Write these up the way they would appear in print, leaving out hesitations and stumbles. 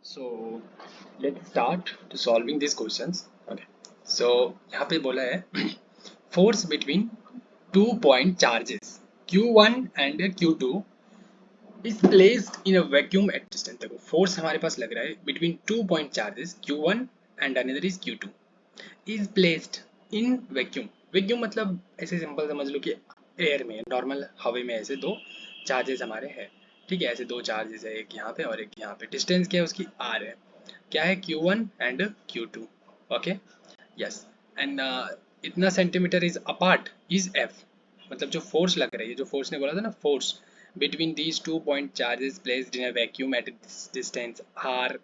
So let's start to solving these questions. Okay. So यहाँ पे बोला है force between 2 point charges Q1 and Q2 is placed in a vacuum at distance. देखो force हमारे पास लग रहा है between 2 point charges Q1 and another is Q2 is placed in vacuum. vacuum मतलब ऐसे सिंपल समझ लो कि एयर में नॉर्मल हवा में ऐसे दो चार्जेस हमारे हैं. ठीक है, ऐसे दो चार्जेस है, एक यहाँ पे और एक यहाँ पे. डिस्टेंस क्या है उसकी r है. क्या है Q1 and Q2. Okay, yes. And इतना centimetre is apart is F. मतलब जो फोर्स लग रही है, जो फोर्स ने बोला था ना, force between these 2 point charges placed in a vacuum at distance r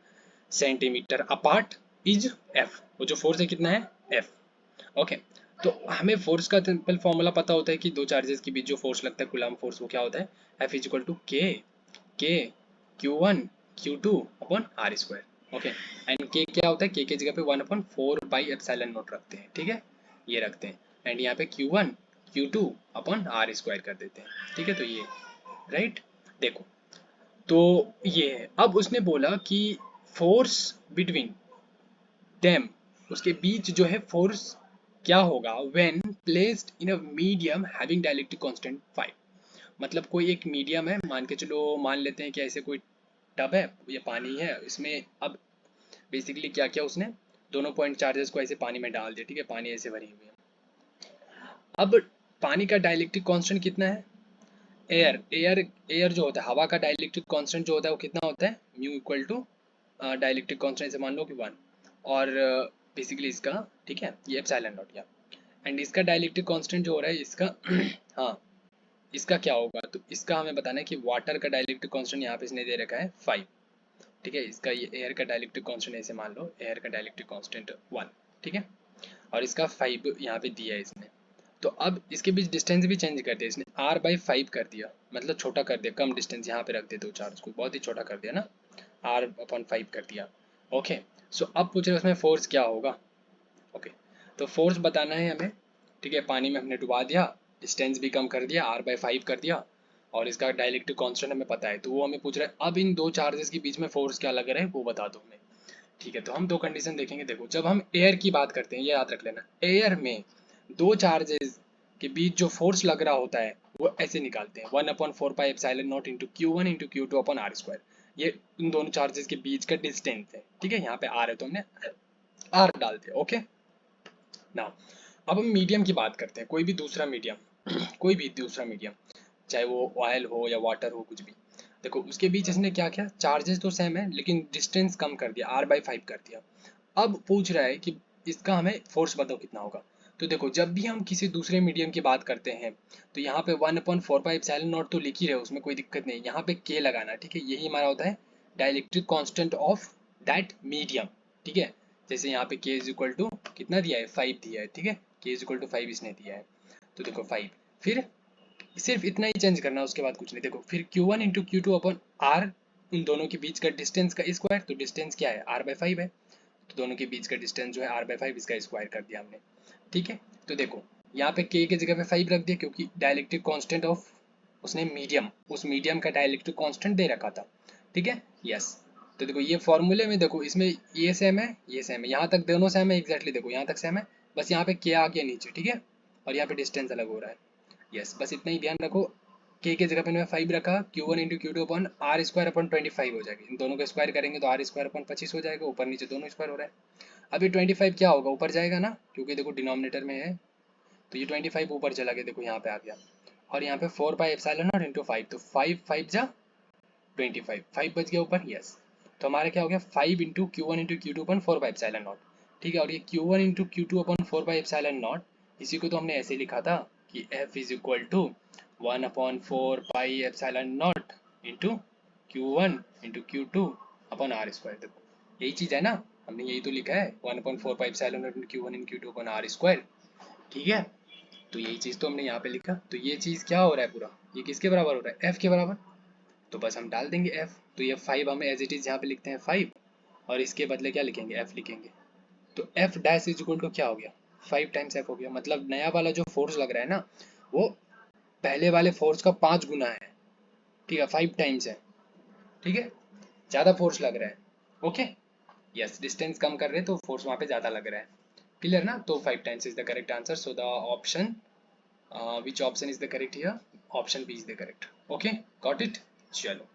centimetre apart is F. वो जो फोर्स है कितना है F. ओके, तो हमें फोर्स का सिंपल फॉर्मूला पता होता है कि दो चार्जेस के बीच जो फोर्स लगता है कूलम्ब फोर्स, वो क्या होता है F is equal to K Q1 Q2 upon R square. Okay, and K क्या होता है, के जगह पे 1/4 पाई एप्सिलॉन नॉट रखते हैं. ठीक है, ये रखते हैं. एंड यहाँ पे Q1 Q2 upon R square कर देते हैं. ठीक है, तो ये राइट. देखो, तो ये है. अब उसने बोला कि फोर्स बिटवीन देम, उसके बीच जो है फोर्स क्या होगा when placed in a medium having dielectric constant 5. मतलब कोई एक मीडियम है, मान के चलो, मान लेते हैं कि ऐसे कोई टब है, ये पानी है इसमें. अब बेसिकली क्या किया उसने, दोनों पॉइंट चार्जेस को ऐसे पानी में डाल दिया. ठीक है, पानी ऐसे भरी हुई है. अब पानी का डाइलेक्ट्रिक कांस्टेंट कितना है, एयर एयर एयर जो होता है, हवा का डाइलेक्ट्रिक कांस्टेंट जो होता है वो कितना होता है, mu equal to dielectric constant से मान लो कि 1. और बेसिकली इसका, ठीक है, ये एप्सिलॉन नॉट या. एंड इसका डाइलेक्ट्रिक कांस्टेंट जो हो रहा है इसका हाँ, इसका क्या होगा, तो इसका हमें बताना है कि वाटर का डाइलेक्ट्रिक कांस्टेंट यहाँ पे इसने दे रखा है 5. ठीक है, इसका ये एयर का डाइलेक्ट्रिक कांस्टेंट ऐसे मान लो, एयर का डाइलेक्ट्रिक कांस्टेंट 1. ठीक है, और इसका 5 यहाँ पे दिया है इसने. तो अब इसके बीच डिस्टेंस भी चेंज कर दिया इसने, r/5 कर दिया, मतलब छोटा कर दिया, कम डिस्टेंस यहाँ पे रख दे दो चार्ज को, बहुत ही छोटा कर दिया ना, r/5 कर दिया. ओके, सो अब पूछ रहे उसमें फोर्स क्या होगा. ओके, तो फोर्स बताना है हमें. ठीक है, पानी में हमने डुबा दिया, डिस्टेंस भी कम कर दिया, r/5 कर दिया, और इसका डाइलेक्ट्रिक कांस्टेंट हमें पता है, तो वो हमें पूछ रहा है अब इन दो चार्जेस के बीच में फोर्स क्या लग रहा है वो बता दो हमें. ठीक है, तो हम दो कंडीशन देखेंगे. देखो, जब हम एयर की बात करते हैं, ये याद रख लेना, एयर में दो चार्जेस के बीच जो फोर्स लग रहा होता है वो ऐसे निकालते हैं, 1/4 pi epsilon naught into Q1 into Q2 upon R square. ये इन दोनों चार्जेस के बीच का डिस्टेंस है. ठीक है, यहाँ पे आर है तो हमने आर डाल दिया. ओके, नाउ अब हम मीडियम की बात करते हैं, कोई भी दूसरा मीडियम कोई भी दूसरा मीडियम, चाहे वो ऑयल हो या वाटर हो, कुछ भी. देखो, उसके बीच इसने क्या किया, चार्जेस तो सेम है लेकिन डिस्टेंस कम कर दिया, r/5 कर दिया. अब पूछ रहा है कि इसका हमें फोर्स बताओ कितना होगा. तो देखो, जब भी हम किसी दूसरे मीडियम की बात करते हैं तो यहाँ पे 1/4 पाई एप्सिलॉन नॉट तो लिख ही रहे हो, उसमें कोई दिक्कत नहीं. यहाँ पे k लगाना. ठीक है, यही हमारा होता है dielectric constant of that medium. ठीक है, जैसे यहाँ पे k इज इक्वल टू कितना दिया है, 5 दिया है. ठीक है, k इज इक्वल टू 5 इसने दिया है, तो देखो 5. फिर सिर्फ इतना ही चेंज करना, उसके बाद कुछ नहीं. देखो, फिर Q1 into Q2 upon are, उन दोनों के बीच का डिस्टेंस का स्क्वायर, तो डिस्टेंस क्या है, r/5 है, तो दोनों के बीच का डिस्टेंस जो है r/5, इसका स्क्वायर कर दिया हमने. ठीक है, तो देखो यहाँ पे k की जगह पे 5 रख दिया, क्योंकि डाइलेक्ट्रिक कांस्टेंट ऑफ उसने मीडियम, उस मीडियम का डाइलेक्ट्रिक कांस्टेंट दे रखा था. ठीक है, यस. तो देखो, ये फॉर्मूले में देखो, इसमें ये सेम है, ये सेम है, यहाँ तक दोनों सेम है एग्जैक्टली. देखो, यहाँ तक सेम है, बस यहाँ पे k आ गया नीचे. ठीक है, और यहाँ पे डिस्टेंस अलग हो रहा है. यस, बस इतना ही ध्यान रखो. k की जगह पे मैंने 5 रखा, Q1 into Q2 upon R square upon 25 हो जाएगी. इन दोनों को स्क्वायर करेंगे तो आर स्क्वायर अपॉन 25 हो जाएगा, ऊपर नीचे दोनों स्क्वायर हो रहा है. अब ये 25 क्या होगा, ऊपर जाएगा ना, क्योंकि देखो डिनोमिनेटर में है, तो ये 25 ऊपर चला गया, देखो यहाँ पे आ गया. और यहाँ पे 4 पाई एप्सिलॉन नॉट इंटू 5, तो 5 5 जा 25, 5 बच गया ऊपर. यस, तो हमारा क्या हो गया, 5 into Q1 into Q2 upon 4 pi epsilon naught. ठीक है, और ये Q1 into Q2 upon 4 pi epsilon naught, इसी को तो हमने ऐसे लिखा था कि F is equal to 1/4 pi epsilon naught into Q1 into Q2 upon R square. देखो, यही चीज़ है ना, हमने यही तो लिखा है, 1/4 pi epsilon naught into Q1 into Q2 upon R square. ठीक है, तो यही चीज़ तो हमने यहाँ पे लिखा. तो ये चीज़ क्या हो रहा है पूरा, ये किसके बराबर हो रहा है, F के बराबर. तो बस हम डाल देंगे F. तो ये 5 हमें एज इट इज़ यहाँ पे लिखते हैं 5, और इसके बदले क्या लिखेंगे, F लिखेंगे. तो F dash is equal to क्या हो गया, 5 टाइम्स F हो गया. मतलब नया वाला जो फोर्स लग रहा है ना, वो पहले वाले फोर्स का 5 गुना है. ठीक है, 5 टाइम्स है. ठीक है, ज़्यादा फोर्स लग रहा है. ओके, यस, डिस्टेंस कम कर रहे हैं तो फोर्स वहाँ पे ज़्यादा लग रहा है। क्लियर ना? तो 5 times is the correct answer, so the option which option is the correct here? Option B is the correct. Okay, got it? चलो